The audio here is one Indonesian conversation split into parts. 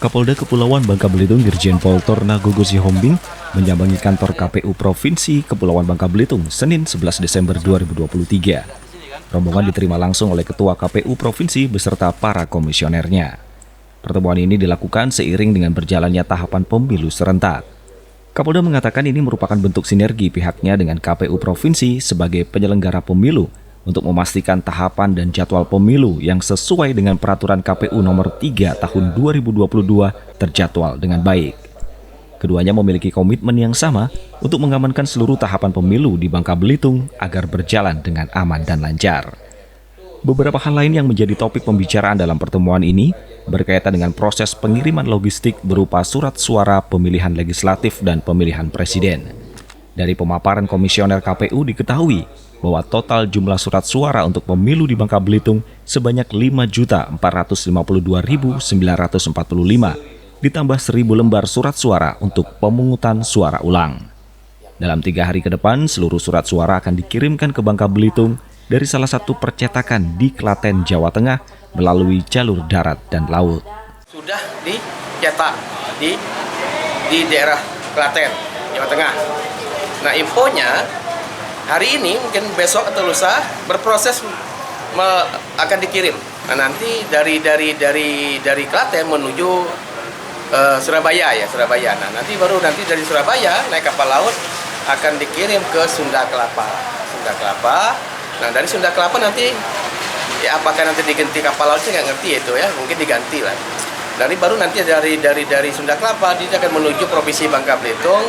Kapolda Kepulauan Bangka Belitung Irjen Pol Torna Gogo Sihombing menyambangi kantor KPU Provinsi Kepulauan Bangka Belitung Senin 11 Desember 2023. Rombongan diterima langsung oleh Ketua KPU Provinsi beserta para komisionernya. Pertemuan ini dilakukan seiring dengan berjalannya tahapan pemilu serentak. Kapolda mengatakan ini merupakan bentuk sinergi pihaknya dengan KPU Provinsi sebagai penyelenggara pemilu untuk memastikan tahapan dan jadwal pemilu yang sesuai dengan peraturan KPU nomor 3 tahun 2022 terjadwal dengan baik. Keduanya memiliki komitmen yang sama untuk mengamankan seluruh tahapan pemilu di Bangka Belitung agar berjalan dengan aman dan lancar. Beberapa hal lain yang menjadi topik pembicaraan dalam pertemuan ini berkaitan dengan proses pengiriman logistik berupa surat suara pemilihan legislatif dan pemilihan presiden. Dari pemaparan komisioner KPU diketahui bahwa total jumlah surat suara untuk pemilu di Bangka Belitung sebanyak 5.452.945, ditambah 1.000 lembar surat suara untuk pemungutan suara ulang. Dalam 3 hari ke depan, seluruh surat suara akan dikirimkan ke Bangka Belitung dari salah satu percetakan di Klaten, Jawa Tengah melalui jalur darat dan laut. Sudah dicetak di daerah Klaten, Jawa Tengah. Nah, infonya hari ini mungkin besok atau lusa berproses akan dikirim. Nah, nanti dari Klaten menuju Surabaya ya, Surabaya. Nah, nanti dari Surabaya naik kapal laut akan dikirim ke Sunda Kelapa. Nah, dari Sunda Kelapa nanti ya apakah nanti diganti kapal laut saya nggak ngerti itu ya, mungkin diganti lah. Baru nanti dari Sunda Kelapa dia akan menuju Provinsi Bangka Belitung.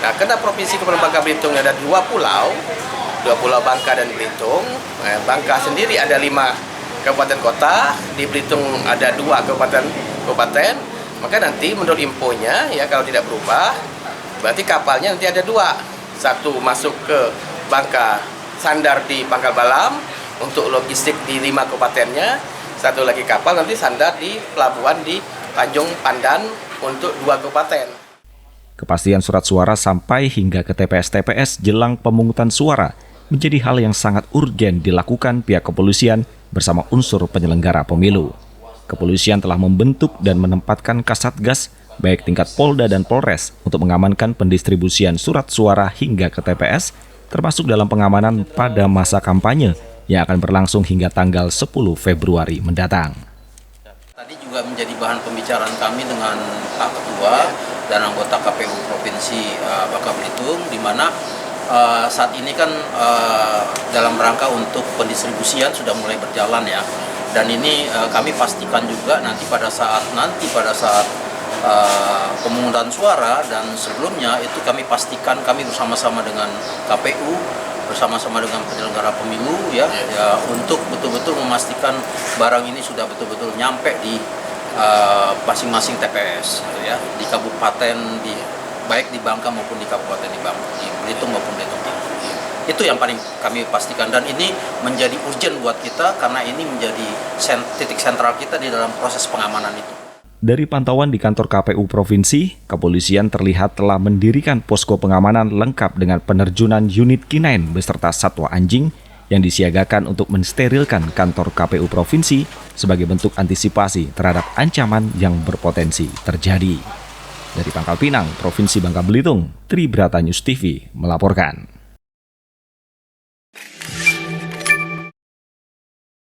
Nah, karena Provinsi Kepulauan Bangka Belitung ada 2 pulau Bangka dan Belitung. Bangka sendiri ada 5 kabupaten kota, di Belitung ada 2 kabupaten. Maka nanti menurut infonya ya kalau tidak berubah, berarti kapalnya nanti ada 2. Satu masuk ke Bangka, sandar di Pangkal Balam untuk logistik di 5 kabupatennya. Satu lagi kapal nanti sandar di pelabuhan di Tanjung Pandan untuk 2 kabupaten. Kepastian surat suara sampai hingga ke TPS-TPS jelang pemungutan suara menjadi hal yang sangat urgen dilakukan pihak kepolisian bersama unsur penyelenggara pemilu. Kepolisian telah membentuk dan menempatkan Kasatgas baik tingkat Polda dan Polres untuk mengamankan pendistribusian surat suara hingga ke TPS, termasuk dalam pengamanan pada masa kampanye yang akan berlangsung hingga tanggal 10 Februari mendatang. Tadi juga menjadi bahan pembicaraan kami dengan Pak Ketua dan anggota KPU Provinsi Bangka Belitung, di mana saat ini kan dalam rangka untuk pendistribusian sudah mulai berjalan ya, dan ini kami pastikan juga nanti pada saat pemungutan suara dan sebelumnya itu kami pastikan kami bersama-sama dengan KPU, bersama-sama dengan penyelenggara pemilu ya untuk betul-betul memastikan barang ini sudah betul-betul nyampe di masing-masing TPS ya, di kabupaten baik di Bangka maupun di kabupaten di Belitung maupun Belitung. Itu yang paling kami pastikan, dan ini menjadi urgent buat kita karena ini menjadi titik sentral kita di dalam proses pengamanan itu. Dari pantauan di kantor KPU Provinsi, kepolisian terlihat telah mendirikan posko pengamanan lengkap dengan penerjunan unit K9 beserta satwa anjing yang disiagakan untuk mensterilkan kantor KPU Provinsi sebagai bentuk antisipasi terhadap ancaman yang berpotensi terjadi. Dari Pangkal Pinang, Provinsi Bangka Belitung, Tribrata News TV melaporkan.